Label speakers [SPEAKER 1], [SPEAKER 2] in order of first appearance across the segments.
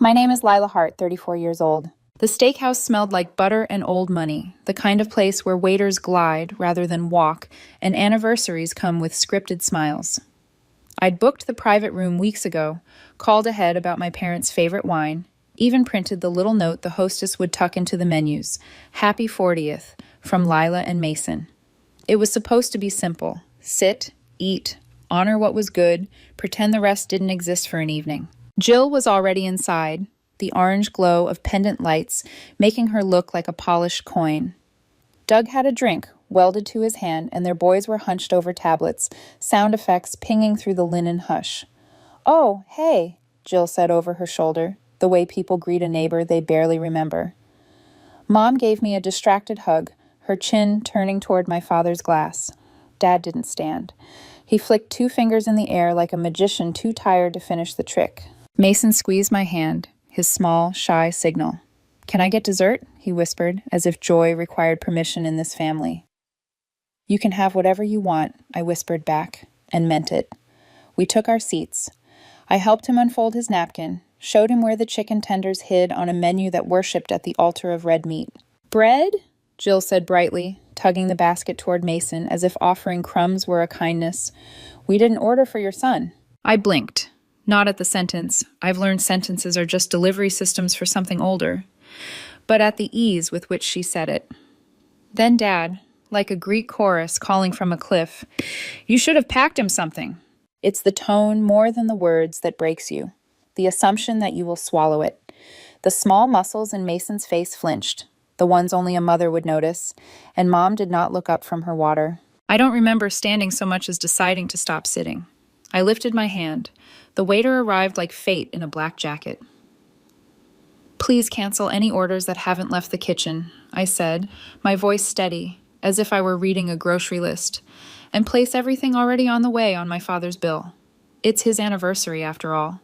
[SPEAKER 1] My name is Lila Hart, 34 years old. The steakhouse smelled like butter and old money, the kind of place where waiters glide rather than walk, and anniversaries come with scripted smiles. I'd booked the private room weeks ago, called ahead about my parents' favorite wine, even printed the little note the hostess would tuck into the menus, Happy 40th, from Lila and Mason. It was supposed to be simple. Sit, eat, honor what was good, pretend the rest didn't exist for an evening. Jill was already inside, the orange glow of pendant lights making her look like a polished coin. Doug had a drink welded to his hand, and their boys were hunched over tablets, sound effects pinging through the linen hush. "Oh, hey," Jill said over her shoulder, the way people greet a neighbor they barely remember. Mom gave me a distracted hug, her chin turning toward my father's glass. Dad didn't stand. He flicked 2 fingers in the air like a magician too tired to finish the trick. Mason squeezed my hand, his small, shy signal. "Can I get dessert?" he whispered, as if joy required permission in this family. "You can have whatever you want," I whispered back, and meant it. We took our seats. I helped him unfold his napkin, showed him where the chicken tenders hid on a menu that worshipped at the altar of red meat. "Bread?" Jill said brightly, tugging the basket toward Mason as if offering crumbs were a kindness. "We didn't order for your son." I blinked. Not at the sentence. I've learned sentences are just delivery systems for something older. But at the ease with which she said it. Then Dad, like a Greek chorus calling from a cliff, "You should have packed him something." It's the tone more than the words that breaks you. The assumption that you will swallow it. The small muscles in Mason's face flinched, the ones only a mother would notice, and Mom did not look up from her water. I don't remember standing so much as deciding to stop sitting. I lifted my hand. The waiter arrived like fate in a black jacket. "Please cancel any orders that haven't left the kitchen," I said, my voice steady, as if I were reading a grocery list, "and place everything already on the way on my father's bill. It's his anniversary, after all."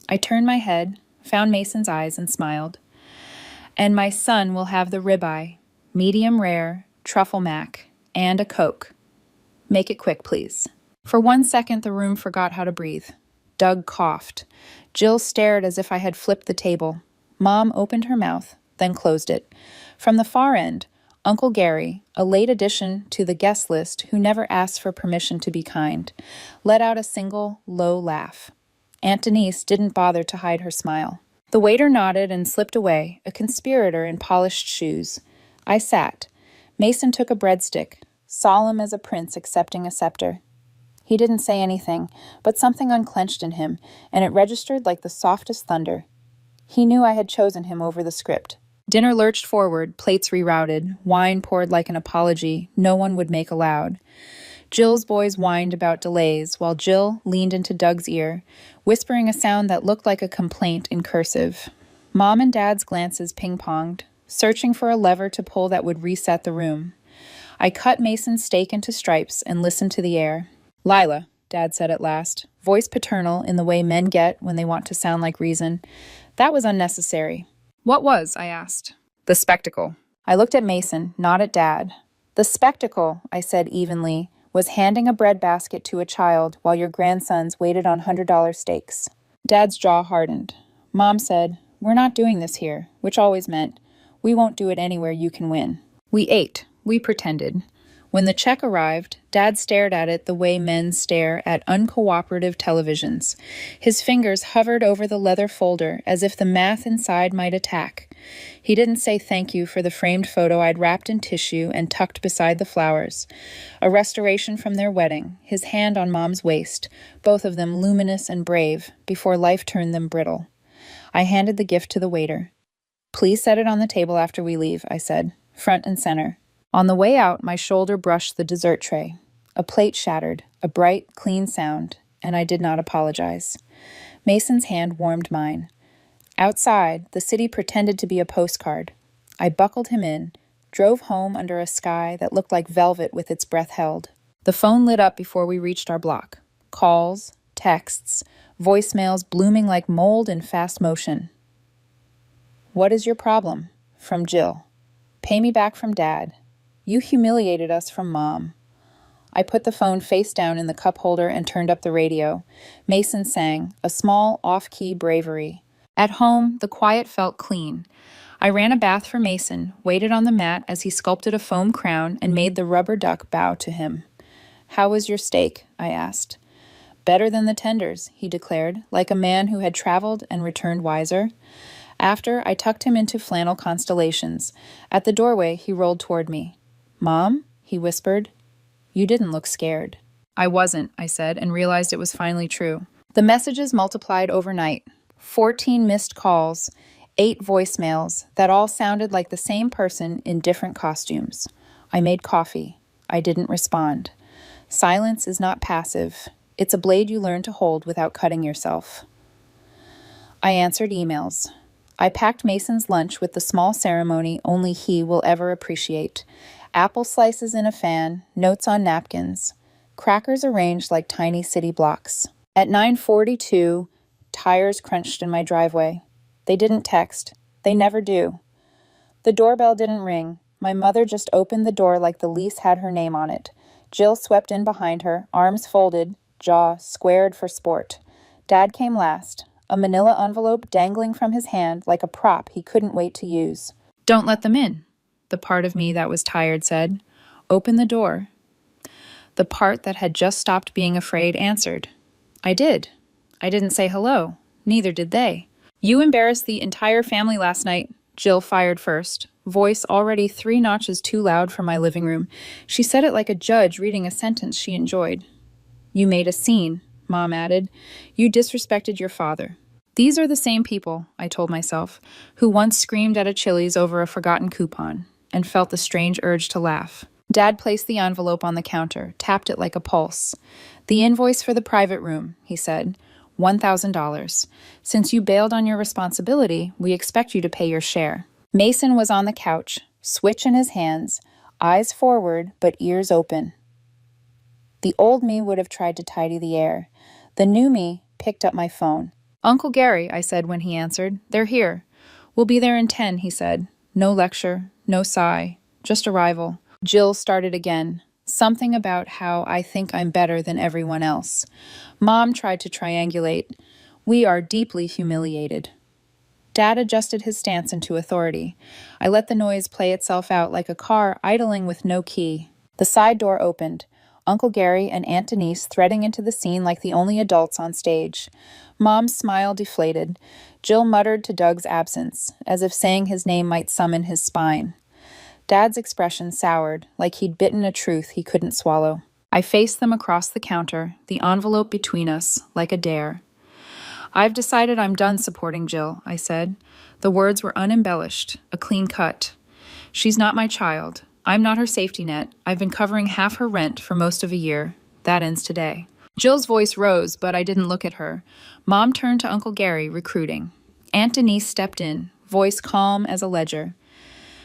[SPEAKER 1] I turned my head, found Mason's eyes, and smiled. "And my son will have the ribeye, medium rare, truffle mac, and a Coke. Make it quick, please." For 1 second, the room forgot how to breathe. Doug coughed. Jill stared as if I had flipped the table. Mom opened her mouth, then closed it. From the far end, Uncle Gary, a late addition to the guest list who never asked for permission to be kind, let out a single, low laugh. Aunt Denise didn't bother to hide her smile. The waiter nodded and slipped away, a conspirator in polished shoes. I sat. Mason took a breadstick, solemn as a prince accepting a scepter. He didn't say anything, but something unclenched in him, and it registered like the softest thunder. He knew I had chosen him over the script. Dinner lurched forward, plates rerouted, wine poured like an apology no one would make aloud. Jill's boys whined about delays, while Jill leaned into Doug's ear, whispering a sound that looked like a complaint in cursive. Mom and Dad's glances ping-ponged, searching for a lever to pull that would reset the room. I cut Mason's steak into stripes and listened to the air. "Lila," Dad said at last, voice paternal in the way men get when they want to sound like reason. "That was unnecessary." "What was?" I asked. "The spectacle." I looked at Mason, not at Dad. "The spectacle," I said evenly, "was handing a bread basket to a child while your grandsons waited on $100 steaks." Dad's jaw hardened. Mom said, "We're not doing this here," which always meant, "We won't do it anywhere you can win." We ate. We pretended. When the check arrived, Dad stared at it the way men stare at uncooperative televisions. His fingers hovered over the leather folder as if the math inside might attack. He didn't say thank you for the framed photo I'd wrapped in tissue and tucked beside the flowers. A restoration from their wedding, his hand on Mom's waist, both of them luminous and brave, before life turned them brittle. I handed the gift to the waiter. "Please set it on the table after we leave," I said, front and center. On the way out, my shoulder brushed the dessert tray. A plate shattered, a bright, clean sound, and I did not apologize. Mason's hand warmed mine. Outside, the city pretended to be a postcard. I buckled him in, drove home under a sky that looked like velvet with its breath held. The phone lit up before we reached our block. Calls, texts, voicemails blooming like mold in fast motion. "What is your problem?" From Jill. "Pay me back from Dad. You humiliated us from Mom." I put the phone face down in the cup holder and turned up the radio. Mason sang, a small, off-key bravery. At home, the quiet felt clean. I ran a bath for Mason, waited on the mat as he sculpted a foam crown, and made the rubber duck bow to him. "How was your steak?" I asked. "Better than the tenders," he declared, like a man who had traveled and returned wiser. After, I tucked him into flannel constellations. At the doorway, he rolled toward me. "Mom?" he whispered. "You didn't look scared." "I wasn't," I said, and realized it was finally true. The messages multiplied overnight. 14 missed calls, 8 voicemails that all sounded like the same person in different costumes. I made coffee. I didn't respond. Silence is not passive. It's a blade you learn to hold without cutting yourself. I answered emails. I packed Mason's lunch with the small ceremony only he will ever appreciate. Apple slices in a fan, notes on napkins, crackers arranged like tiny city blocks. At 9:42, tires crunched in my driveway. They didn't text. They never do. The doorbell didn't ring. My mother just opened the door like the lease had her name on it. Jill swept in behind her, arms folded, jaw squared for sport. Dad came last, a manila envelope dangling from his hand like a prop he couldn't wait to use. "Don't let them in," the part of me that was tired said. "Open the door." The part that had just stopped being afraid answered. I did. I didn't say hello. Neither did they. "You embarrassed the entire family last night," Jill fired first, voice already 3 notches too loud for my living room. She said it like a judge reading a sentence she enjoyed. "You made a scene," Mom added. "You disrespected your father." These are the same people, I told myself, who once screamed at a Chili's over a forgotten coupon and felt the strange urge to laugh. Dad placed the envelope on the counter, tapped it like a pulse. "The invoice for the private room," he said. $1,000. "Since you bailed on your responsibility, we expect you to pay your share." Mason was on the couch, switch in his hands, eyes forward but ears open. The old me would have tried to tidy the air. The new me picked up my phone. "Uncle Gary," I said when he answered. "They're here." "We'll be there in 10, he said. No lecture, no sigh, just arrival. Jill started again. Something about how I think I'm better than everyone else. Mom tried to triangulate. We are deeply humiliated. Dad adjusted his stance into authority. I let the noise play itself out like a car idling with no key. The side door opened. Uncle Gary and Aunt Denise threading into the scene like the only adults on stage. Mom's smile deflated. Jill muttered to Doug's absence, as if saying his name might summon his spine. Dad's expression soured, like he'd bitten a truth he couldn't swallow. I faced them across the counter, the envelope between us, like a dare. "I've decided I'm done supporting Jill," I said. The words were unembellished, a clean cut. "She's not my child. I'm not her safety net. I've been covering half her rent for most of a year. That ends today." Jill's voice rose, but I didn't look at her. Mom turned to Uncle Gary, recruiting. Aunt Denise stepped in, voice calm as a ledger.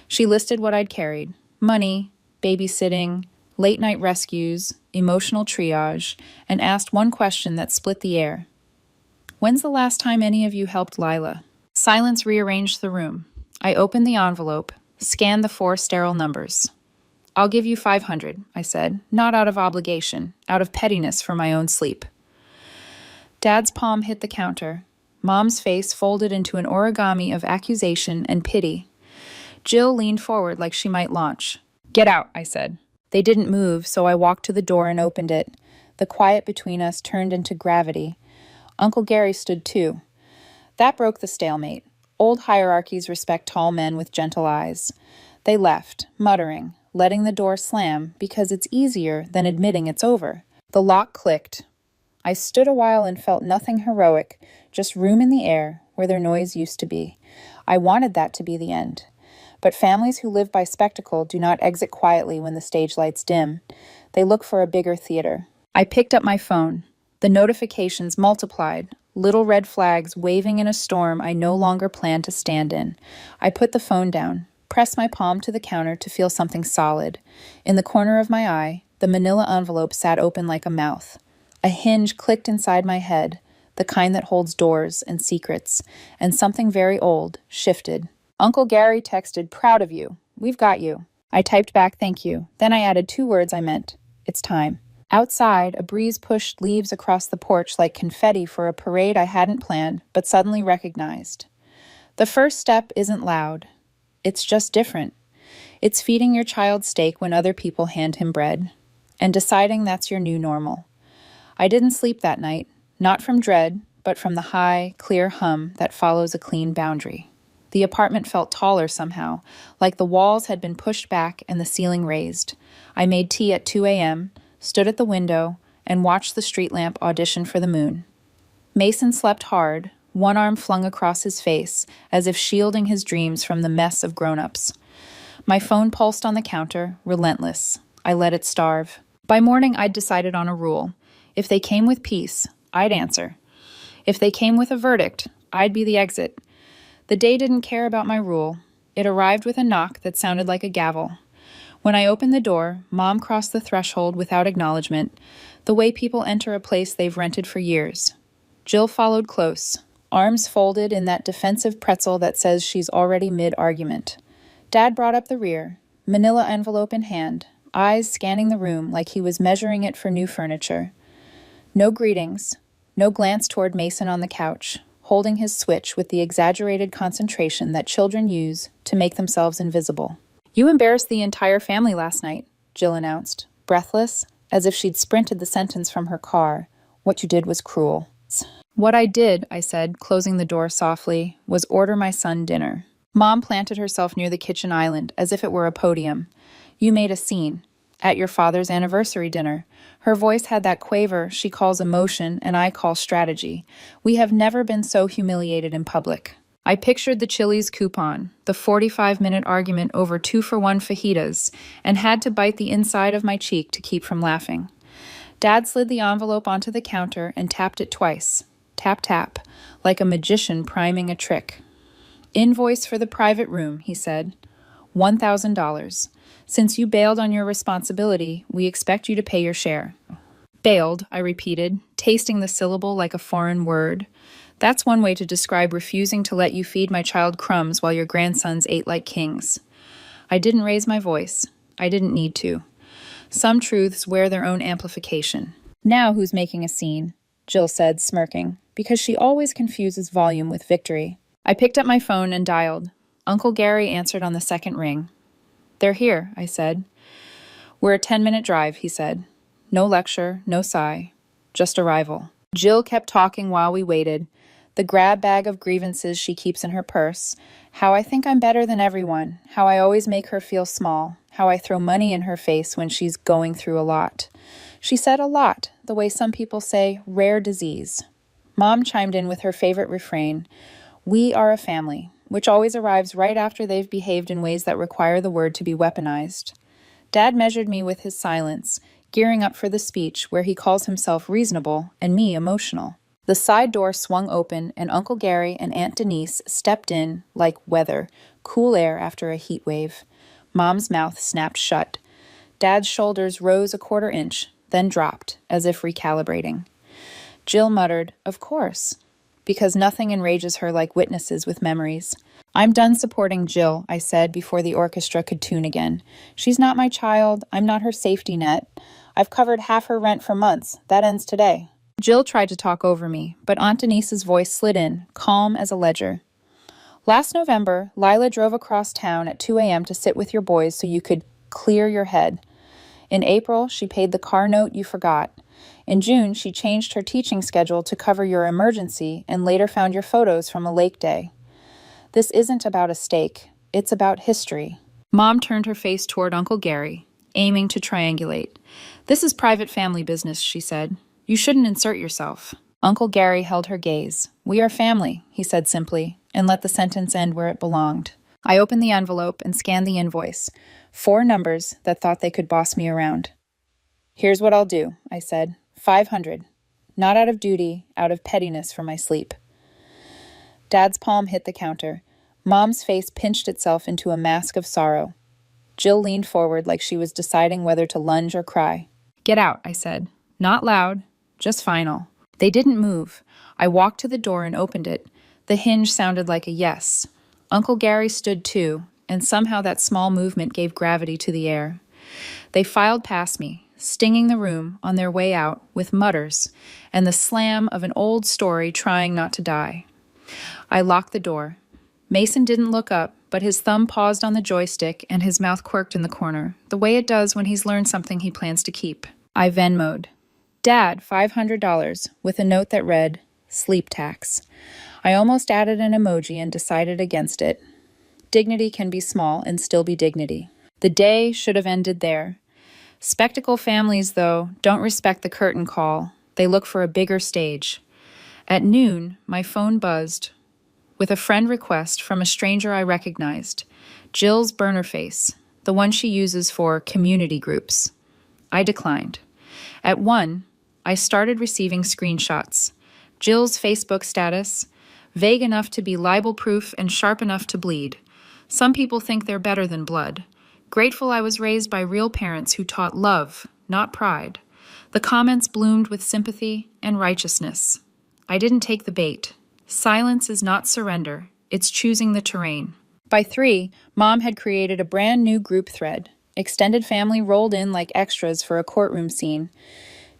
[SPEAKER 1] She listed what I'd carried: money, babysitting, late-night rescues, emotional triage, and asked one question that split the air. "When's the last time any of you helped Lila?" Silence rearranged the room. I opened the envelope, scanned the 4 sterile numbers. "I'll give you 500, I said, not out of obligation, out of pettiness for my own sleep. Dad's palm hit the counter. Mom's face folded into an origami of accusation and pity. Jill leaned forward like she might launch. "Get out," I said. They didn't move, so I walked to the door and opened it. The quiet between us turned into gravity. Uncle Gary stood too. That broke the stalemate. Old hierarchies respect tall men with gentle eyes. They left, muttering, letting the door slam because it's easier than admitting it's over. The lock clicked. I stood a while and felt nothing heroic, just room in the air where their noise used to be. I wanted that to be the end. But families who live by spectacle do not exit quietly when the stage lights dim. They look for a bigger theater. I picked up my phone. The notifications multiplied, little red flags waving in a storm I no longer planned to stand in. I put the phone down, pressed my palm to the counter to feel something solid. In the corner of my eye, the manila envelope sat open like a mouth. A hinge clicked inside my head, the kind that holds doors and secrets, and something very old shifted. Uncle Gary texted, "Proud of you. We've got you." I typed back, "Thank you." Then I added 2 words I meant. "It's time." Outside, a breeze pushed leaves across the porch like confetti for a parade I hadn't planned, but suddenly recognized. The first step isn't loud. It's just different. It's feeding your child steak when other people hand him bread, and deciding that's your new normal. I didn't sleep that night, not from dread, but from the high, clear hum that follows a clean boundary. The apartment felt taller somehow, like the walls had been pushed back and the ceiling raised. I made tea at 2 a.m., stood at the window, and watched the street lamp audition for the moon. Mason slept hard, one arm flung across his face, as if shielding his dreams from the mess of grown-ups. My phone pulsed on the counter, relentless. I let it starve. By morning, I'd decided on a rule. If they came with peace, I'd answer. If they came with a verdict, I'd be the exit. The day didn't care about my rule. It arrived with a knock that sounded like a gavel. When I opened the door, Mom crossed the threshold without acknowledgement, the way people enter a place they've rented for years. Jill followed close, arms folded in that defensive pretzel that says she's already mid-argument. Dad brought up the rear, manila envelope in hand, eyes scanning the room like he was measuring it for new furniture. No greetings, no glance toward Mason on the couch, holding his switch with the exaggerated concentration that children use to make themselves invisible. "You embarrassed the entire family last night," Jill announced, breathless, as if she'd sprinted the sentence from her car. "What you did was cruel." "What I did," I said, closing the door softly, "was order my son dinner." Mom planted herself near the kitchen island, as if it were a podium. "You made a scene. At your father's anniversary dinner." Her voice had that quaver she calls emotion and I call strategy. "We have never been so humiliated in public." I pictured the Chili's coupon, the 45-minute argument over 2-for-1 fajitas, and had to bite the inside of my cheek to keep from laughing. Dad slid the envelope onto the counter and tapped it twice. Tap, tap, like a magician priming a trick. "Invoice for the private room," he said. $1,000. "Since you bailed on your responsibility, we expect you to pay your share." "Bailed," I repeated, tasting the syllable like a foreign word. That's one way to describe refusing to let you feed my child crumbs while your grandsons ate like kings. I didn't raise my voice. I didn't need to. Some truths wear their own amplification. "Now who's making a scene?" Jill said, smirking, because she always confuses volume with victory. I picked up my phone and dialed. Uncle Gary answered on the second ring. "They're here," I said. "We're a 10-minute drive," he said. No lecture, no sigh, just arrival. Jill kept talking while we waited. The grab bag of grievances she keeps in her purse, how I think I'm better than everyone, how I always make her feel small, how I throw money in her face when she's going through a lot. She said a lot, the way some people say rare disease. Mom chimed in with her favorite refrain, "We are a family," which always arrives right after they've behaved in ways that require the word to be weaponized. Dad measured me with his silence, gearing up for the speech where he calls himself reasonable and me emotional. The side door swung open, and Uncle Gary and Aunt Denise stepped in like weather, cool air after a heat wave. Mom's mouth snapped shut. Dad's shoulders rose a quarter inch, then dropped, as if recalibrating. Jill muttered, "Of course," because nothing enrages her like witnesses with memories. "I'm done supporting Jill," I said before the orchestra could tune again. "She's not my child. I'm not her safety net. I've covered half her rent for months. That ends today." Jill tried to talk over me, but Aunt Denise's voice slid in, calm as a ledger. "Last November, Lila drove across town at 2 a.m. to sit with your boys so you could clear your head. In April, she paid the car note you forgot. In June, she changed her teaching schedule to cover your emergency and later found your photos from a lake day. This isn't about a steak. It's about history." Mom turned her face toward Uncle Gary, aiming to triangulate. "This is private family business," she said. "You shouldn't insert yourself." Uncle Gary held her gaze. "We are family," he said simply, and let the sentence end where it belonged. I opened the envelope and scanned the invoice. 4 numbers that thought they could boss me around. "Here's what I'll do," I said. 500. Not out of duty, out of pettiness for my sleep. Dad's palm hit the counter. Mom's face pinched itself into a mask of sorrow. Jill leaned forward like she was deciding whether to lunge or cry. "Get out," I said. Not loud, just final. They didn't move. I walked to the door and opened it. The hinge sounded like a yes. Uncle Gary stood too, and somehow that small movement gave gravity to the air. They filed past me, stinging the room on their way out with mutters and the slam of an old story trying not to die. I locked the door. Mason didn't look up, but his thumb paused on the joystick and his mouth quirked in the corner, the way it does when he's learned something he plans to keep. I Venmo'd. Dad, $500, with a note that read, sleep tax. I almost added an emoji and decided against it. Dignity can be small and still be dignity. The day should have ended there. Spectacle families, though, don't respect the curtain call. They look for a bigger stage. At noon, my phone buzzed with a friend request from a stranger I recognized, Jill's burner face, the one she uses for community groups. I declined. At 1, I started receiving screenshots. Jill's Facebook status, vague enough to be libel-proof and sharp enough to bleed. Some people think they're better than blood. Grateful I was raised by real parents who taught love, not pride. The comments bloomed with sympathy and righteousness. I didn't take the bait. Silence is not surrender. It's choosing the terrain. By 3, Mom had created a brand new group thread. Extended family rolled in like extras for a courtroom scene.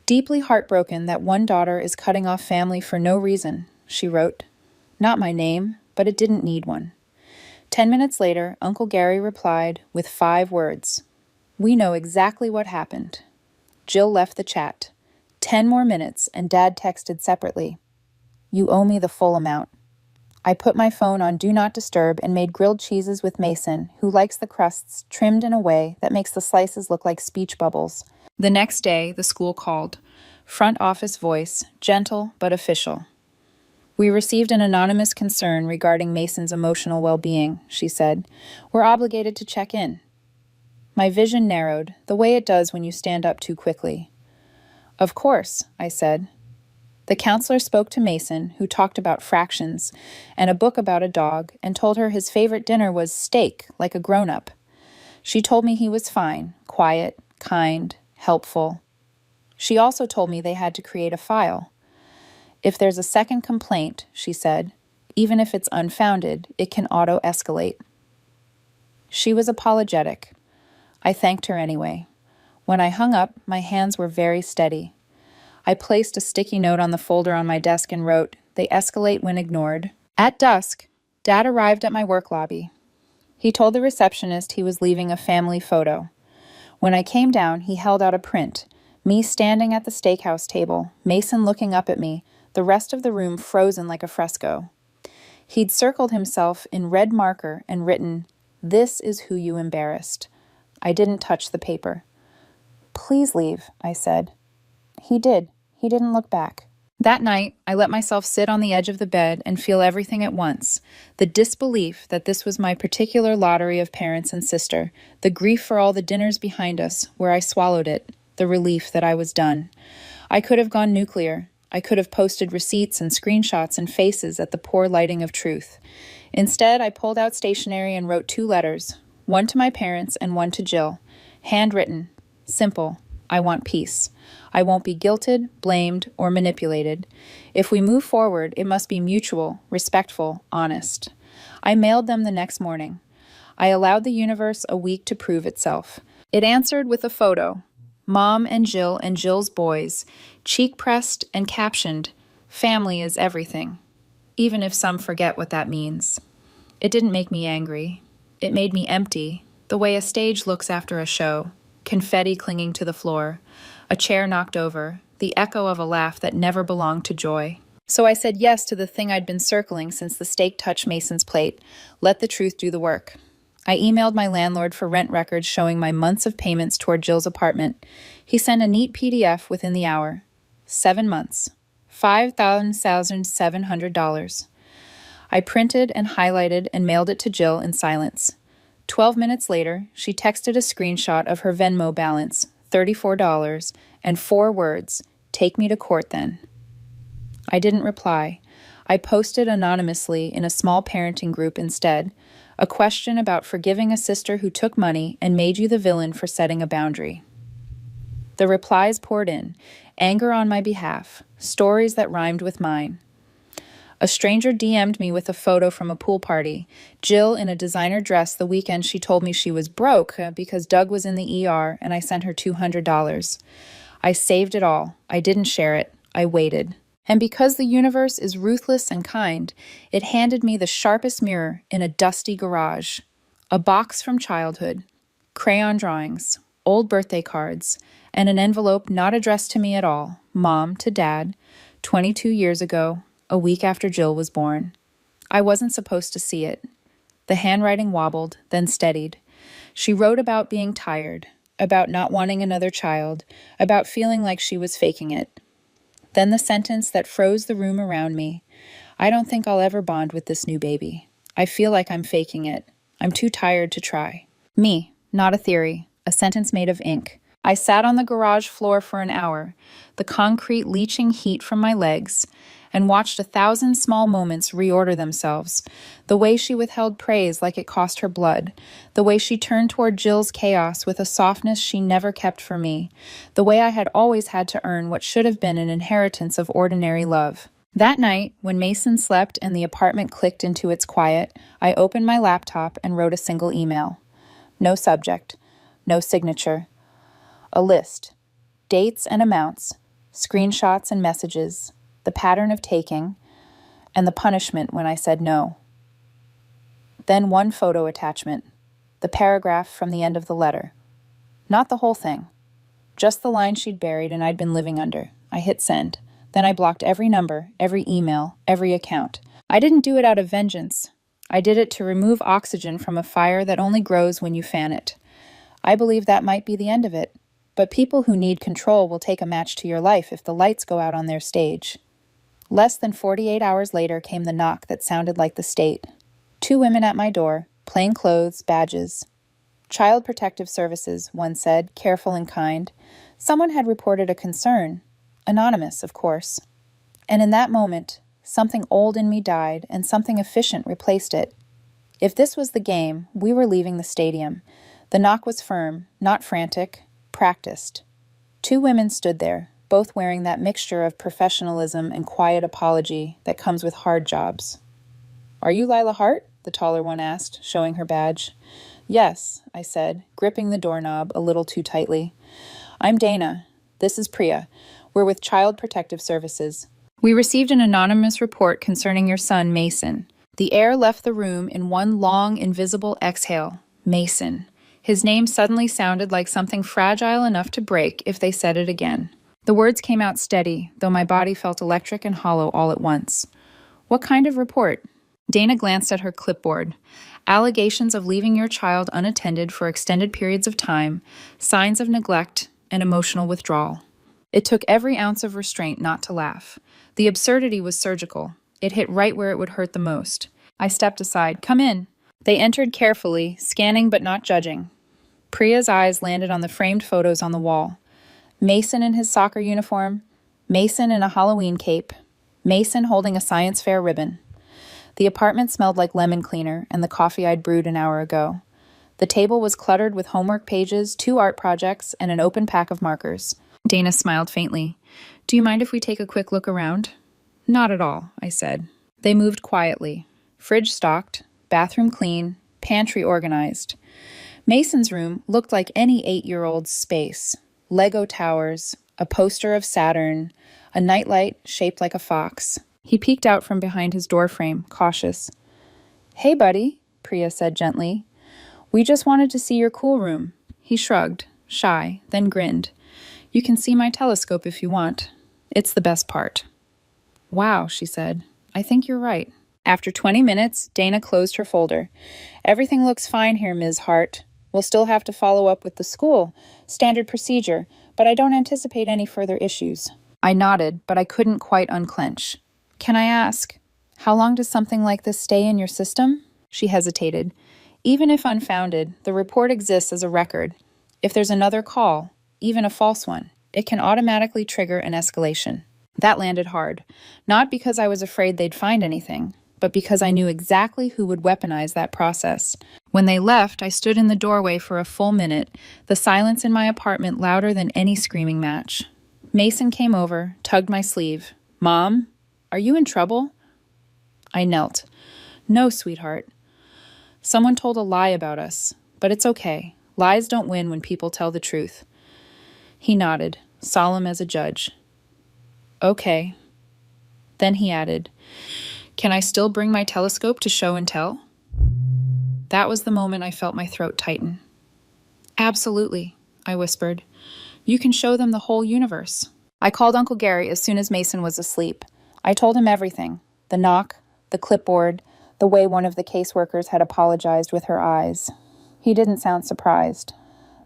[SPEAKER 1] Deeply heartbroken that one daughter is cutting off family for no reason, she wrote. Not my name, but it didn't need one. 10 minutes later, Uncle Gary replied with 5 words. We know exactly what happened. Jill left the chat. 10 more minutes, and Dad texted separately. You owe me the full amount. I put my phone on Do Not Disturb and made grilled cheeses with Mason, who likes the crusts trimmed in a way that makes the slices look like speech bubbles. The next day, the school called. Front office voice, gentle but official. We received an anonymous concern regarding Mason's emotional well-being, she said. We're obligated to check in. My vision narrowed, the way it does when you stand up too quickly. Of course, I said. The counselor spoke to Mason, who talked about fractions and a book about a dog, and told her his favorite dinner was steak, like a grown-up. She told me he was fine, quiet, kind, helpful. She also told me they had to create a file. If there's a second complaint, she said, even if it's unfounded, it can auto-escalate. She was apologetic. I thanked her anyway. When I hung up, my hands were very steady. I placed a sticky note on the folder on my desk and wrote, They escalate when ignored. At dusk, Dad arrived at my work lobby. He told the receptionist he was leaving a family photo. When I came down, he held out a print, me standing at the steakhouse table, Mason looking up at me, the rest of the room frozen like a fresco. He'd circled himself in red marker and written, This is who you embarrassed. I didn't touch the paper. Please leave, I said. He did. He didn't look back. That night, I let myself sit on the edge of the bed and feel everything at once. The disbelief that this was my particular lottery of parents and sister, the grief for all the dinners behind us, where I swallowed it, the relief that I was done. I could have gone nuclear. I could have posted receipts and screenshots and faces at the poor lighting of truth. Instead, I pulled out stationery and wrote 2 letters, one to my parents and one to Jill. Handwritten. Simple. I want peace. I won't be guilted, blamed, or manipulated. If we move forward, it must be mutual, respectful, honest. I mailed them the next morning. I allowed the universe a week to prove itself. It answered with a photo. Mom and Jill's boys, cheek-pressed and captioned, Family is everything, even if some forget what that means. It didn't make me angry. It made me empty, the way a stage looks after a show. Confetti clinging to the floor, a chair knocked over, the echo of a laugh that never belonged to joy. So I said yes to the thing I'd been circling since the steak touched Mason's plate. Let the truth do the work. I emailed my landlord for rent records showing my months of payments toward Jill's apartment. He sent a neat PDF within the hour. 7 months. $5,700. I printed and highlighted and mailed it to Jill in silence. 12 minutes later, she texted a screenshot of her Venmo balance, $34, and 4 words, Take me to court then. I didn't reply. I posted anonymously in a small parenting group instead, a question about forgiving a sister who took money and made you the villain for setting a boundary. The replies poured in, anger on my behalf, stories that rhymed with mine. A stranger DM'd me with a photo from a pool party. Jill in a designer dress the weekend she told me she was broke because Doug was in the ER and I sent her $200. I saved it all. I didn't share it. I waited. And because the universe is ruthless and kind, it handed me the sharpest mirror in a dusty garage. A box from childhood, crayon drawings, old birthday cards, and an envelope not addressed to me at all, Mom to Dad, 22 years ago, a week after Jill was born. I wasn't supposed to see it. The handwriting wobbled, then steadied. She wrote about being tired, about not wanting another child, about feeling like she was faking it. Then the sentence that froze the room around me. I don't think I'll ever bond with this new baby. I feel like I'm faking it. I'm too tired to try. Me, not a theory, a sentence made of ink. I sat on the garage floor for an hour, the concrete leaching heat from my legs, and watched 1,000 small moments reorder themselves. The way she withheld praise like it cost her blood. The way she turned toward Jill's chaos with a softness she never kept for me. The way I had always had to earn what should have been an inheritance of ordinary love. That night, when Mason slept and the apartment clicked into its quiet, I opened my laptop and wrote a single email. No subject. No signature. A list. Dates and amounts. Screenshots and messages. The pattern of taking, and the punishment when I said no. Then one photo attachment, the paragraph from the end of the letter. Not the whole thing, just the line she'd buried and I'd been living under. I hit send. Then I blocked every number, every email, every account. I didn't do it out of vengeance. I did it to remove oxygen from a fire that only grows when you fan it. I believe that might be the end of it, but people who need control will take a match to your life if the lights go out on their stage. Less than 48 hours later came the knock that sounded like the state. 2 women at my door, plain clothes, badges. Child Protective Services, one said, careful and kind. Someone had reported a concern. Anonymous, of course. And in that moment, something old in me died and something efficient replaced it. If this was the game, we were leaving the stadium. The knock was firm, not frantic, practiced. 2 women stood there, both wearing that mixture of professionalism and quiet apology that comes with hard jobs. "Are you Lila Hart?" the taller one asked, showing her badge. "Yes," I said, gripping the doorknob a little too tightly. "I'm Dana. This is Priya. We're with Child Protective Services. We received an anonymous report concerning your son, Mason." The air left the room in one long, invisible exhale. Mason. His name suddenly sounded like something fragile enough to break if they said it again. The words came out steady, though my body felt electric and hollow all at once. "What kind of report?" Dana glanced at her clipboard. Allegations of leaving your child unattended for extended periods of time, signs of neglect, and emotional withdrawal. It took every ounce of restraint not to laugh. The absurdity was surgical. It hit right where it would hurt the most. I stepped aside. "Come in." They entered carefully, scanning but not judging. Priya's eyes landed on the framed photos on the wall. Mason in his soccer uniform, Mason in a Halloween cape, Mason holding a science fair ribbon. The apartment smelled like lemon cleaner and the coffee I'd brewed an hour ago. The table was cluttered with homework pages, 2 art projects, and an open pack of markers. Dana smiled faintly. "Do you mind if we take a quick look around?" "Not at all," I said. They moved quietly. Fridge stocked, bathroom clean, pantry organized. Mason's room looked like any 8-year-old's space. Lego towers, a poster of Saturn, a nightlight shaped like a fox. He peeked out from behind his doorframe, cautious. "Hey, buddy," Priya said gently. "We just wanted to see your cool room." He shrugged, shy, then grinned. "You can see my telescope if you want. It's the best part." "Wow," she said. "I think you're right." After 20 minutes, Dana closed her folder. "Everything looks fine here, Ms. Hart. We'll still have to follow up with the school. Standard procedure, but I don't anticipate any further issues." I nodded, but I couldn't quite unclench. "Can I ask, how long does something like this stay in your system?" She hesitated. "Even if unfounded, the report exists as a record. If there's another call, even a false one, it can automatically trigger an escalation." That landed hard, not because I was afraid they'd find anything, but because I knew exactly who would weaponize that process. When they left, I stood in the doorway for a full minute, the silence in my apartment louder than any screaming match. Mason came over, tugged my sleeve. "Mom, are you in trouble?" I knelt. No, sweetheart. Someone told a lie about us, but it's okay. Lies don't win when people tell the truth. He nodded, solemn as a judge. Okay. Then he added, Can I still bring my telescope to show and tell? That was the moment I felt my throat tighten. Absolutely, I whispered. You can show them the whole universe. I called Uncle Gary as soon as Mason was asleep. I told him everything. The knock, the clipboard, the way one of the caseworkers had apologized with her eyes. He didn't sound surprised.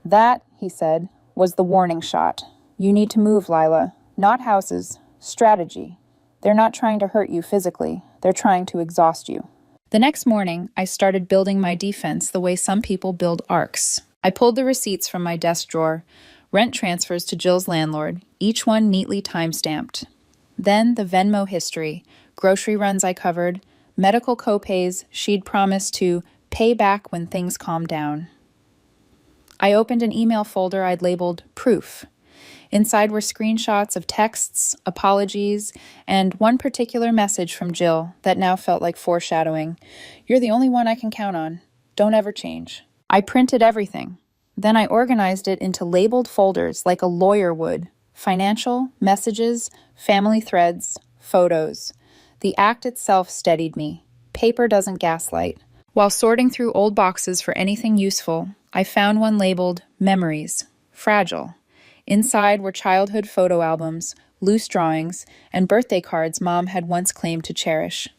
[SPEAKER 1] That, he said, was the warning shot. You need to move, Lila. Not houses. Strategy. They're not trying to hurt you physically. They're trying to exhaust you. The next morning, I started building my defense the way some people build arcs. I pulled the receipts from my desk drawer, rent transfers to Jill's landlord, each one neatly time-stamped. Then the Venmo history, grocery runs I covered, medical copays she'd promised to pay back when things calmed down. I opened an email folder I'd labeled Proof. Inside were screenshots of texts, apologies, and one particular message from Jill that now felt like foreshadowing. You're the only one I can count on. Don't ever change. I printed everything. Then I organized it into labeled folders like a lawyer would. Financial, messages, family threads, photos. The act itself steadied me. Paper doesn't gaslight. While sorting through old boxes for anything useful, I found one labeled Memories. Fragile. Inside were childhood photo albums, loose drawings, and birthday cards Mom had once claimed to cherish.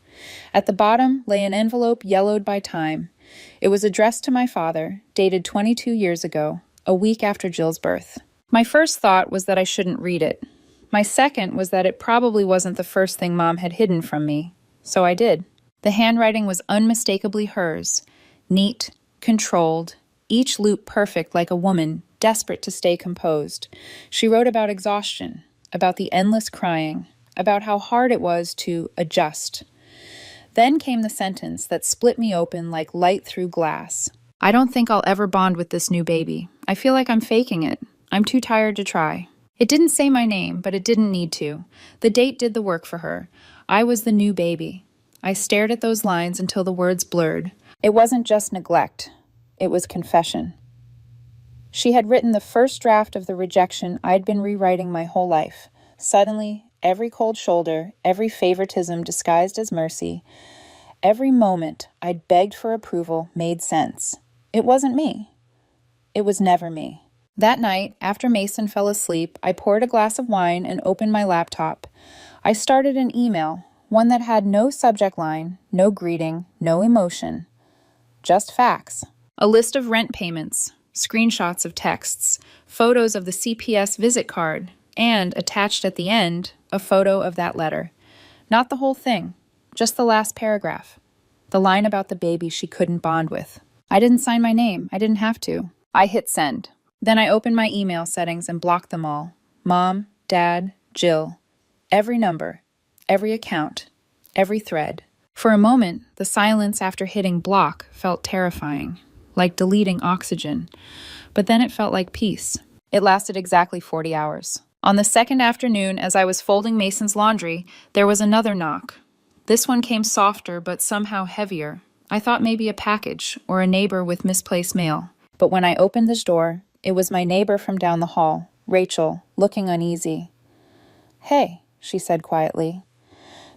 [SPEAKER 1] At the bottom lay an envelope yellowed by time. It was addressed to my father, dated 22 years ago, a week after Jill's birth. My first thought was that I shouldn't read it. My second was that it probably wasn't the first thing Mom had hidden from me. So I did. The handwriting was unmistakably hers, neat, controlled, each loop perfect like a woman, desperate to stay composed. She wrote about exhaustion, about the endless crying, about how hard it was to adjust. Then came the sentence that split me open like light through glass. I don't think I'll ever bond with this new baby. I feel like I'm faking it. I'm too tired to try. It didn't say my name, but it didn't need to. The date did the work for her. I was the new baby. I stared at those lines until the words blurred. It wasn't just neglect. It was confession. She had written the first draft of the rejection I'd been rewriting my whole life. Suddenly, every cold shoulder, every favoritism disguised as mercy, every moment I'd begged for approval made sense. It wasn't me. It was never me. That night, after Mason fell asleep, I poured a glass of wine and opened my laptop. I started an email, one that had no subject line, no greeting, no emotion. Just facts. A list of rent payments, screenshots of texts, photos of the CPS visit card, and, attached at the end, a photo of that letter. Not the whole thing, just the last paragraph. The line about the baby she couldn't bond with. I didn't sign my name. I didn't have to. I hit send. Then I opened my email settings and blocked them all. Mom, Dad, Jill. Every number, every account, every thread. For a moment, the silence after hitting block felt terrifying, like deleting oxygen. But then it felt like peace. It lasted exactly 40 hours. On the second afternoon, as I was folding Mason's laundry, there was another knock. This one came softer, but somehow heavier. I thought maybe a package, or a neighbor with misplaced mail. But when I opened this door, it was my neighbor from down the hall, Rachel, looking uneasy. Hey, she said quietly.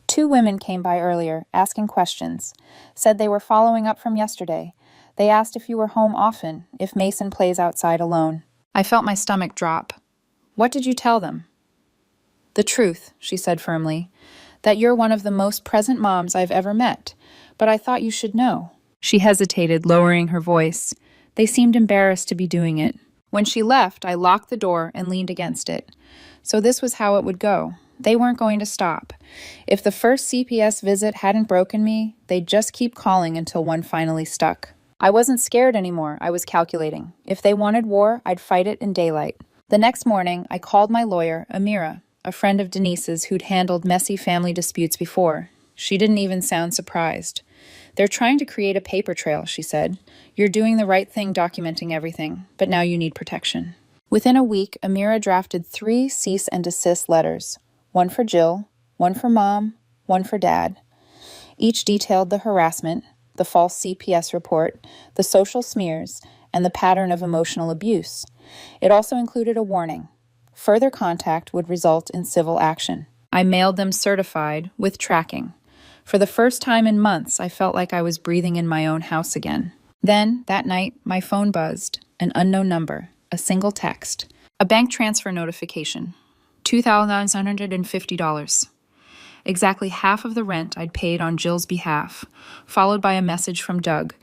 [SPEAKER 1] 2 women came by earlier, asking questions. Said they were following up from yesterday. They asked if you were home often, if Mason plays outside alone. I felt my stomach drop. What did you tell them? The truth, she said firmly. That you're one of the most present moms I've ever met. But I thought you should know. She hesitated, lowering her voice. They seemed embarrassed to be doing it. When she left, I locked the door and leaned against it. So this was how it would go. They weren't going to stop. If the first CPS visit hadn't broken me, they'd just keep calling until one finally stuck. I wasn't scared anymore, I was calculating. If they wanted war, I'd fight it in daylight. The next morning, I called my lawyer, Amira, a friend of Denise's who'd handled messy family disputes before. She didn't even sound surprised. They're trying to create a paper trail, she said. You're doing the right thing documenting everything, but now you need protection. Within a week, Amira drafted 3 cease and desist letters. One for Jill, one for Mom, one for Dad. Each detailed the harassment, the false CPS report, the social smears, and the pattern of emotional abuse. It also included a warning. Further contact would result in civil action. I mailed them certified with tracking. For the first time in months, I felt like I was breathing in my own house again. Then, that night, my phone buzzed. An unknown number, a single text, a bank transfer notification, $2,950. Exactly half of the rent I'd paid on Jill's behalf, followed by a message from Doug.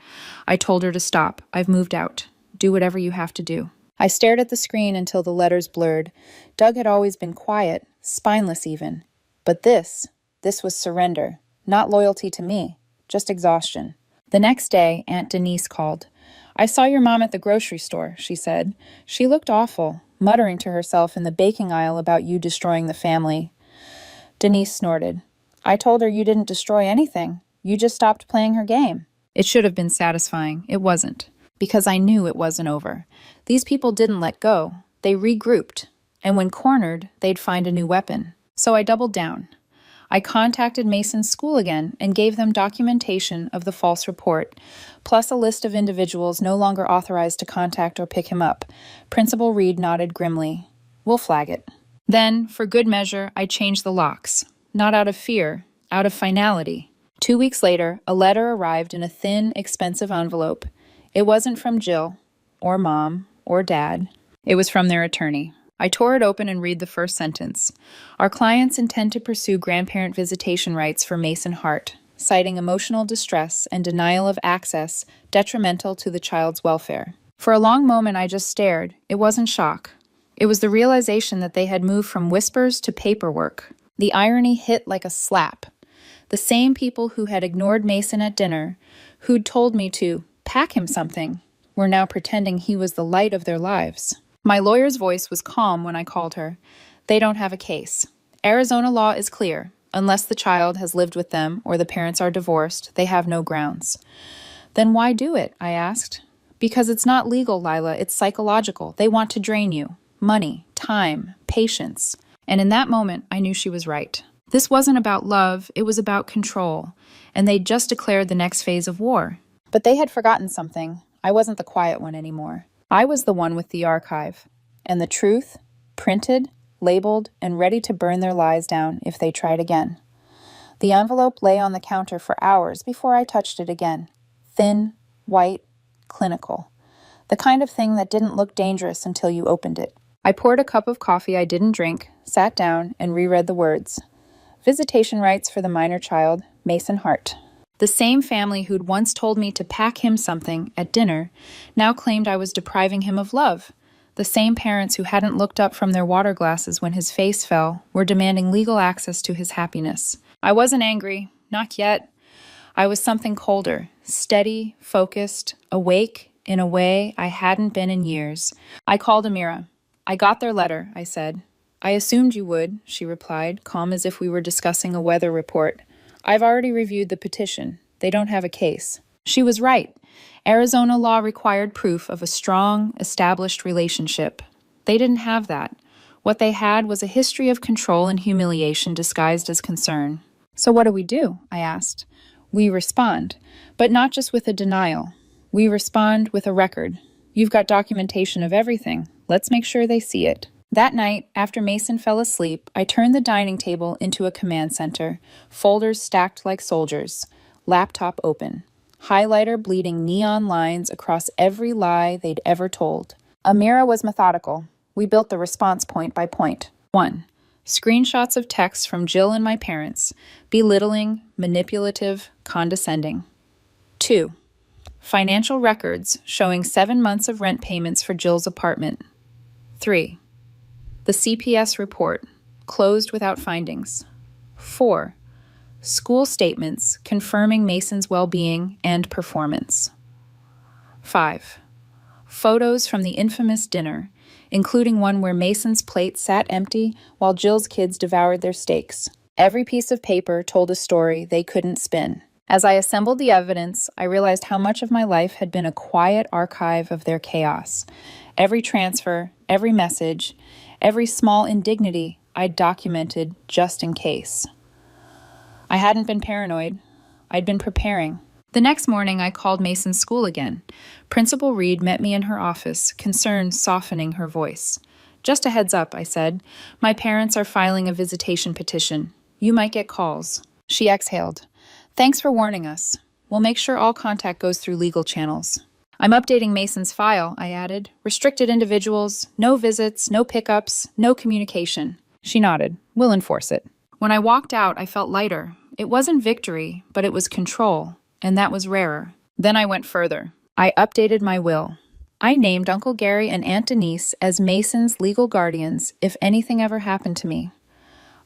[SPEAKER 1] I told her to stop. I've moved out. Do whatever you have to do. I stared at the screen until the letters blurred. Doug had always been quiet, spineless even. But this was surrender, not loyalty to me, just exhaustion. The next day, Aunt Denise called. I saw your mom at the grocery store, she said. She looked awful, muttering to herself in the baking aisle about you destroying the family. Denise snorted. I told her you didn't destroy anything. You just stopped playing her game. It should have been satisfying. It wasn't. Because I knew it wasn't over. These people didn't let go. They regrouped. And when cornered, they'd find a new weapon. So I doubled down. I contacted Mason's school again and gave them documentation of the false report, plus a list of individuals no longer authorized to contact or pick him up. Principal Reed nodded grimly. We'll flag it. Then, for good measure, I changed the locks. Not out of fear, out of finality. 2 weeks later, a letter arrived in a thin, expensive envelope. It wasn't from Jill, or Mom, or Dad. It was from their attorney. I tore it open and read the first sentence. Our clients intend to pursue grandparent visitation rights for Mason Hart, citing emotional distress and denial of access detrimental to the child's welfare. For a long moment, I just stared. It wasn't shock. It was the realization that they had moved from whispers to paperwork. The irony hit like a slap. The same people who had ignored Mason at dinner, who'd told me to pack him something, were now pretending he was the light of their lives. My lawyer's voice was calm when I called her. They don't have a case. Arizona law is clear. Unless the child has lived with them or the parents are divorced, they have no grounds. Then why do it? I asked. Because it's not legal, Lila. It's psychological. They want to drain you. Money, time, patience. And in that moment, I knew she was right. This wasn't about love, it was about control. And they'd just declared the next phase of war. But they had forgotten something. I wasn't the quiet one anymore. I was the one with the archive. And the truth, printed, labeled, and ready to burn their lies down if they tried again. The envelope lay on the counter for hours before I touched it again. Thin, white, clinical. The kind of thing that didn't look dangerous until you opened it. I poured a cup of coffee I didn't drink, sat down, and reread the words. Visitation rights for the minor child, Mason Hart. The same family who'd once told me to pack him something at dinner now claimed I was depriving him of love. The same parents who hadn't looked up from their water glasses when his face fell were demanding legal access to his happiness. I wasn't angry, not yet. I was something colder, steady, focused, awake in a way I hadn't been in years. I called Amira. I got their letter, I said. I assumed you would, she replied, calm as if we were discussing a weather report. I've already reviewed the petition. They don't have a case. She was right. Arizona law required proof of a strong, established relationship. They didn't have that. What they had was a history of control and humiliation disguised as concern. So what do? I asked. We respond, but not just with a denial. We respond with a record. You've got documentation of everything. Let's make sure they see it. That night, after Mason fell asleep, I turned the dining table into a command center, folders stacked like soldiers, laptop open, highlighter bleeding neon lines across every lie they'd ever told. Amira was methodical. We built the response point by point. 1. Screenshots of texts from Jill and my parents, belittling, manipulative, condescending. 2. Financial records showing 7 months of rent payments for Jill's apartment. 3. The CPS report, closed without findings. 4. School statements confirming Mason's well-being and performance. 5. Photos from the infamous dinner, including one where Mason's plate sat empty while Jill's kids devoured their steaks. Every piece of paper told a story they couldn't spin. As I assembled the evidence, I realized how much of my life had been a quiet archive of their chaos. Every transfer, every message, every small indignity I'd documented just in case. I hadn't been paranoid. I'd been preparing. The next morning, I called Mason's school again. Principal Reed met me in her office, concern softening her voice. Just a heads up, I said. My parents are filing a visitation petition. You might get calls. She exhaled. Thanks for warning us. We'll make sure all contact goes through legal channels. I'm updating Mason's file, I added. Restricted individuals, no visits, no pickups, no communication. She nodded. We'll enforce it. When I walked out, I felt lighter. It wasn't victory, but it was control, and that was rarer. Then I went further. I updated my will. I named Uncle Gary and Aunt Denise as Mason's legal guardians if anything ever happened to me.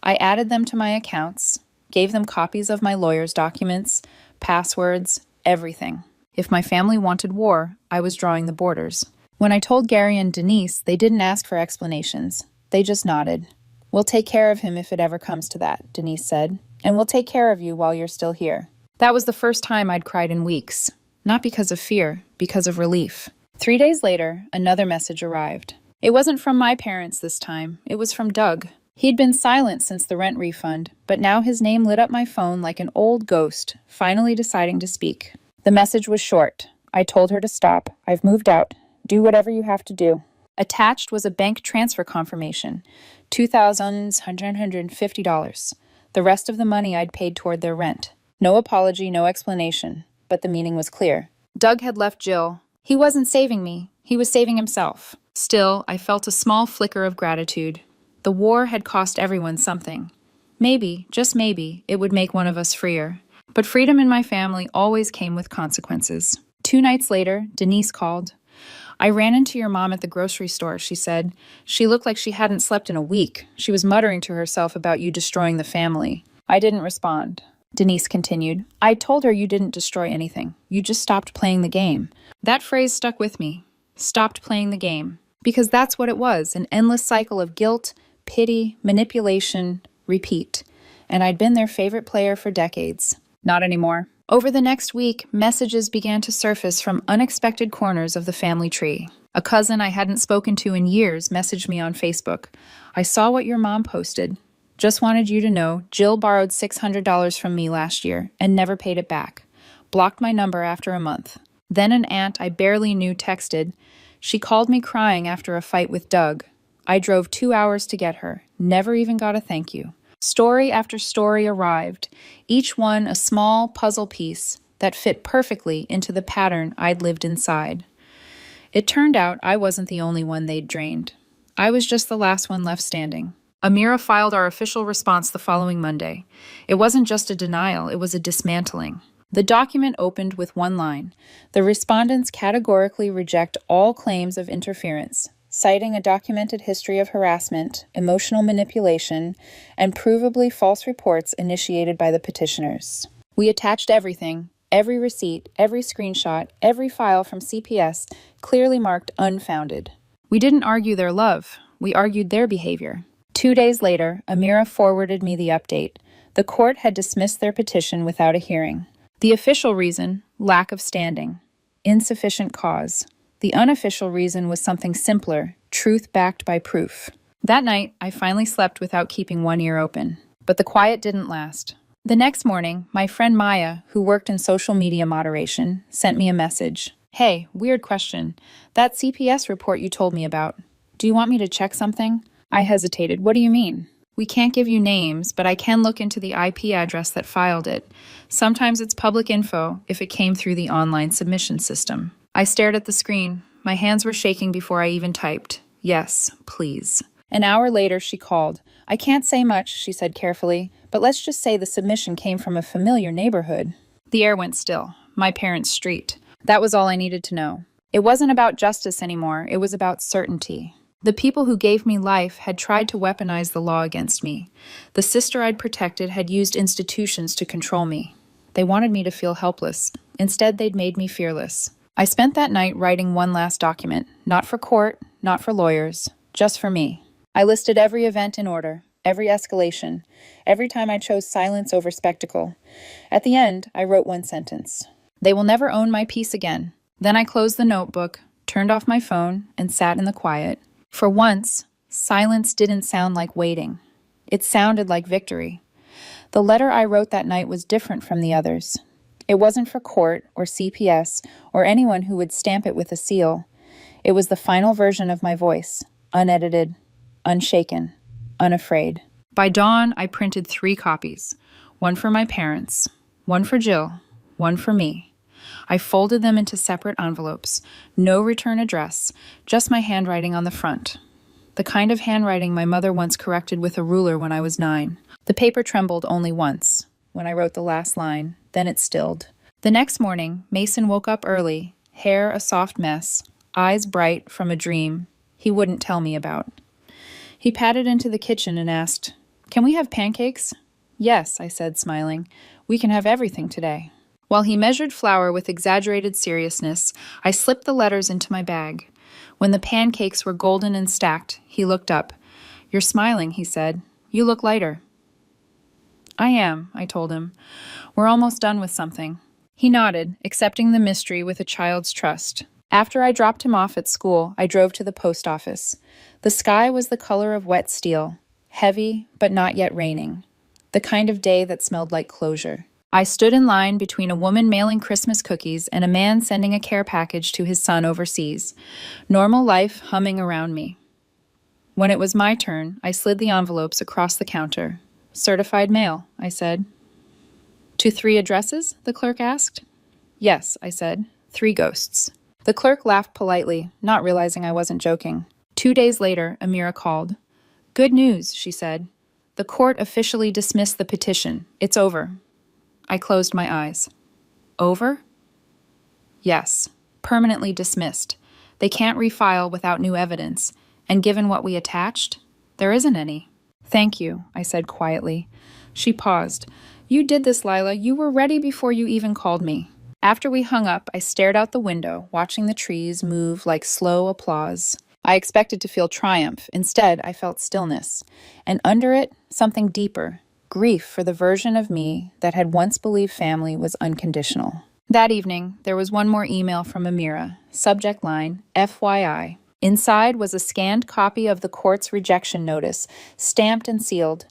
[SPEAKER 1] I added them to my accounts, gave them copies of my lawyer's documents, passwords, everything. If my family wanted war, I was drawing the borders. When I told Gary and Denise, they didn't ask for explanations. They just nodded. We'll take care of him if it ever comes to that, Denise said, and we'll take care of you while you're still here. That was the first time I'd cried in weeks. Not because of fear, because of relief. 3 days later, another message arrived. It wasn't from my parents this time. It was from Doug. He'd been silent since the rent refund, but now his name lit up my phone like an old ghost, finally deciding to speak. The message was short. I told her to stop. I've moved out. Do whatever you have to do. Attached was a bank transfer confirmation, $2,150. The rest of the money I'd paid toward their rent. No apology, no explanation, but the meaning was clear. Doug had left Jill. He wasn't saving me. He was saving himself. Still, I felt a small flicker of gratitude. The war had cost everyone something. Maybe, just maybe, it would make one of us freer. But freedom in my family always came with consequences. 2 nights later, Denise called. I ran into your mom at the grocery store, she said. She looked like she hadn't slept in a week. She was muttering to herself about you destroying the family. I didn't respond. Denise continued. I told her you didn't destroy anything. You just stopped playing the game. That phrase stuck with me. Stopped playing the game. Because that's what it was, an endless cycle of guilt, pity, manipulation, repeat. And I'd been their favorite player for decades. Not anymore. Over the next week, messages began to surface from unexpected corners of the family tree. A cousin I hadn't spoken to in years messaged me on Facebook. I saw what your mom posted. Just wanted you to know, Jill borrowed $600 from me last year and never paid it back. Blocked my number after a month. Then an aunt I barely knew texted. She called me crying after a fight with Doug. I drove 2 hours to get her. Never even got a thank you. Story after story arrived, each one a small puzzle piece that fit perfectly into the pattern I'd lived inside. It turned out I wasn't the only one they'd drained. I was just the last one left standing. Amira filed our official response the following Monday. It wasn't just a denial, it was a dismantling. The document opened with one line. The respondents categorically reject all claims of interference, citing a documented history of harassment, emotional manipulation, and provably false reports initiated by the petitioners. We attached everything, every receipt, every screenshot, every file from CPS, clearly marked unfounded. We didn't argue their love, we argued their behavior. 2 days later, Amira forwarded me the update. The court had dismissed their petition without a hearing. The official reason, lack of standing. Insufficient cause. The unofficial reason was something simpler, truth backed by proof. That night, I finally slept without keeping one ear open. But the quiet didn't last. The next morning, my friend Maya, who worked in social media moderation, sent me a message. Hey, weird question. That CPS report you told me about. Do you want me to check something? I hesitated. What do you mean? We can't give you names, but I can look into the IP address that filed it. Sometimes it's public info if it came through the online submission system. I stared at the screen. My hands were shaking before I even typed. Yes, please. An hour later, she called. I can't say much, she said carefully, but let's just say the submission came from a familiar neighborhood. The air went still. My parents' street. That was all I needed to know. It wasn't about justice anymore. It was about certainty. The people who gave me life had tried to weaponize the law against me. The sister I'd protected had used institutions to control me. They wanted me to feel helpless. Instead, they'd made me fearless. I spent that night writing one last document, not for court, not for lawyers, just for me. I listed every event in order, every escalation, every time I chose silence over spectacle. At the end, I wrote one sentence. They will never own my peace again. Then I closed the notebook, turned off my phone, and sat in the quiet. For once, silence didn't sound like waiting. It sounded like victory. The letter I wrote that night was different from the others. It wasn't for court or CPS or anyone who would stamp it with a seal. It was the final version of my voice, unedited, unshaken, unafraid. By dawn, I printed 3 copies, one for my parents, one for Jill, one for me. I folded them into separate envelopes, no return address, just my handwriting on the front. The kind of handwriting my mother once corrected with a ruler when I was 9. The paper trembled only once, when I wrote the last line, then it stilled. The next morning, Mason woke up early, hair a soft mess, eyes bright from a dream he wouldn't tell me about. He padded into the kitchen and asked, "Can we have pancakes?" "Yes," I said, smiling. "We can have everything today." While he measured flour with exaggerated seriousness, I slipped the letters into my bag. When the pancakes were golden and stacked, he looked up. "You're smiling," he said. "You look lighter." "I am," I told him. "We're almost done with something." He nodded, accepting the mystery with a child's trust. After I dropped him off at school, I drove to the post office. The sky was the color of wet steel, heavy but not yet raining, the kind of day that smelled like closure. I stood in line between a woman mailing Christmas cookies and a man sending a care package to his son overseas, normal life humming around me. When it was my turn, I slid the envelopes across the counter. "Certified mail," I said. "To 3 addresses?" the clerk asked. "Yes," I said. 3 ghosts. The clerk laughed politely, not realizing I wasn't joking. 2 days later, Amira called. "Good news," she said. "The court officially dismissed the petition. It's over." I closed my eyes. Over? Yes, permanently dismissed. They can't refile without new evidence, and given what we attached, there isn't any. "Thank you," I said quietly. She paused. "You did this, Lila. You were ready before you even called me." After we hung up, I stared out the window, watching the trees move like slow applause. I expected to feel triumph. Instead, I felt stillness. And under it, something deeper. Grief for the version of me that had once believed family was unconditional. That evening, there was one more email from Amira. Subject line, FYI. Inside was a scanned copy of the court's rejection notice, stamped and sealed.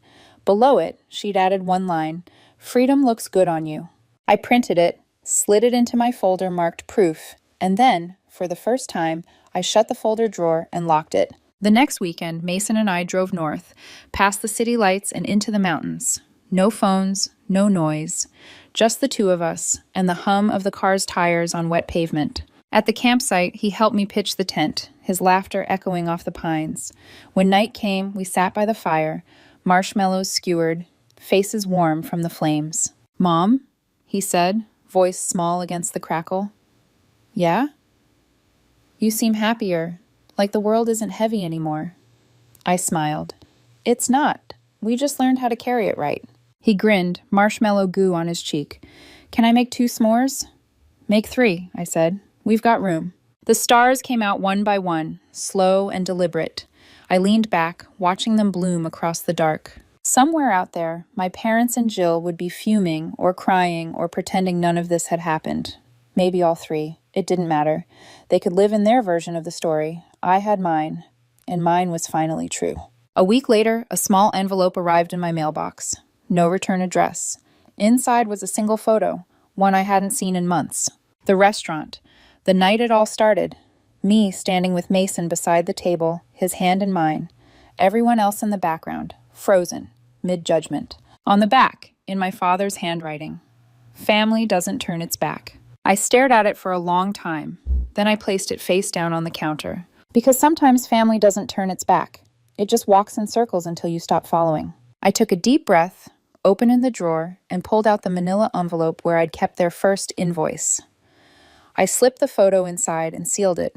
[SPEAKER 1] Below it, she'd added one line, "Freedom looks good on you." I printed it, slid it into my folder marked proof, and then, for the first time, I shut the folder drawer and locked it. The next weekend, Mason and I drove north, past the city lights and into the mountains. No phones, no noise, just the 2 of us and the hum of the car's tires on wet pavement. At the campsite, he helped me pitch the tent, his laughter echoing off the pines. When night came, we sat by the fire, marshmallows skewered, faces warm from the flames. "Mom?" he said, voice small against the crackle. "Yeah?" "You seem happier. Like the world isn't heavy anymore." I smiled. "It's not. We just learned how to carry it right." He grinned, marshmallow goo on his cheek. "Can I make 2 s'mores?" "Make 3, I said. "We've got room." The stars came out one by one, slow and deliberate. I leaned back, watching them bloom across the dark. Somewhere out there, my parents and Jill would be fuming or crying or pretending none of this had happened. Maybe all 3. It didn't matter. They could live in their version of the story. I had mine, and mine was finally true. A week later, a small envelope arrived in my mailbox. No return address. Inside was a single photo, one I hadn't seen in months. The restaurant. The night it all started. Me standing with Mason beside the table, his hand in mine. Everyone else in the background, frozen, mid-judgment. On the back, in my father's handwriting, "Family doesn't turn its back." I stared at it for a long time. Then I placed it face down on the counter. Because sometimes family doesn't turn its back. It just walks in circles until you stop following. I took a deep breath, opened the drawer, and pulled out the manila envelope where I'd kept their first invoice. I slipped the photo inside and sealed it,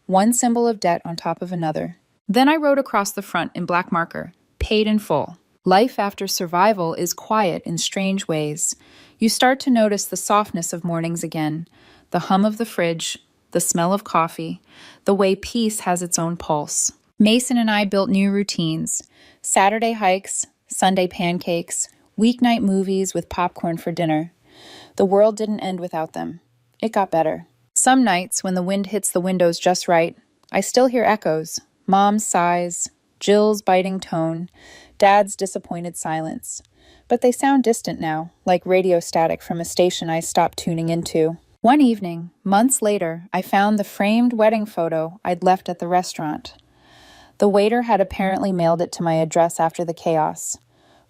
[SPEAKER 1] one symbol of debt on top of another. Then I wrote across the front in black marker, "Paid in full." Life after survival is quiet in strange ways. You start to notice the softness of mornings again, the hum of the fridge, the smell of coffee, the way peace has its own pulse. Mason and I built new routines. Saturday hikes, Sunday pancakes, weeknight movies with popcorn for dinner. The world didn't end without them. It got better. Some nights, when the wind hits the windows just right, I still hear echoes. Mom's sighs, Jill's biting tone, Dad's disappointed silence. but they sound distant now, like radio static from a station I stopped tuning into. One evening, months later, I found the framed wedding photo I'd left at the restaurant. The waiter had apparently mailed it to my address after the chaos.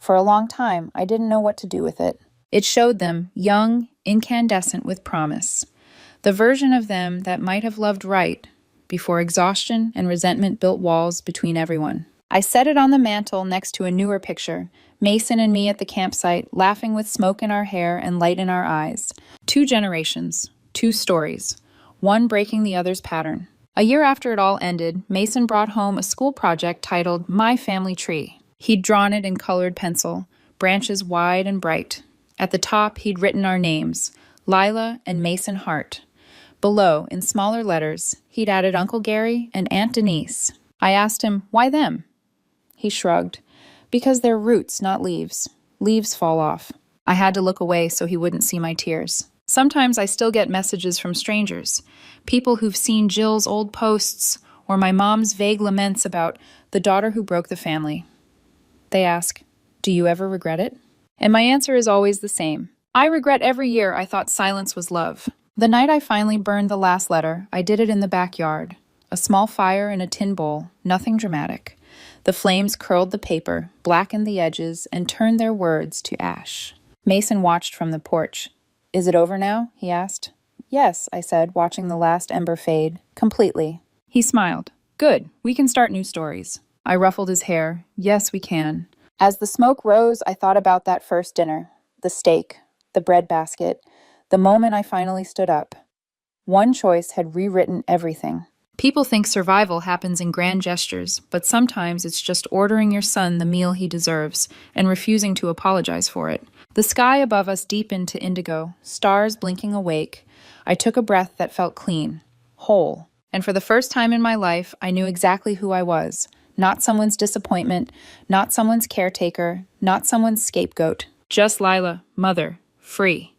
[SPEAKER 1] For a long time, I didn't know what to do with it. It showed them, young, incandescent with promise. The version of them that might have loved right before exhaustion and resentment built walls between everyone. I set it on the mantel next to a newer picture, Mason and me at the campsite, laughing with smoke in our hair and light in our eyes. 2 generations, 2 stories, one breaking the other's pattern. A year after it all ended, Mason brought home a school project titled My Family Tree. He'd drawn it in colored pencil, branches wide and bright. At the top, he'd written our names, Lila and Mason Hart. Below, in smaller letters, he'd added Uncle Gary and Aunt Denise. I asked him, why them? He shrugged. Because they're roots, not leaves. Leaves fall off. I had to look away so he wouldn't see my tears. Sometimes I still get messages from strangers, people who've seen Jill's old posts or my mom's vague laments about the daughter who broke the family. They ask, do you ever regret it? And my answer is always the same. I regret every year I thought silence was love. The night I finally burned the last letter, I did it in the backyard. A small fire in a tin bowl, nothing dramatic. The flames curled the paper, blackened the edges, and turned their words to ash. Mason watched from the porch. Is it over now? He asked. Yes, I said, watching the last ember fade. Completely. He smiled. Good, we can start new stories. I ruffled his hair. Yes, we can. As the smoke rose, I thought about that first dinner. The steak, the bread basket, the moment I finally stood up. One choice had rewritten everything. People think survival happens in grand gestures, but sometimes it's just ordering your son the meal he deserves and refusing to apologize for it. The sky above us deepened to indigo, stars blinking awake. I took a breath that felt clean, whole, and for the first time in my life, I knew exactly who I was. Not someone's disappointment, not someone's caretaker, not someone's scapegoat. Just Lila, mother, free.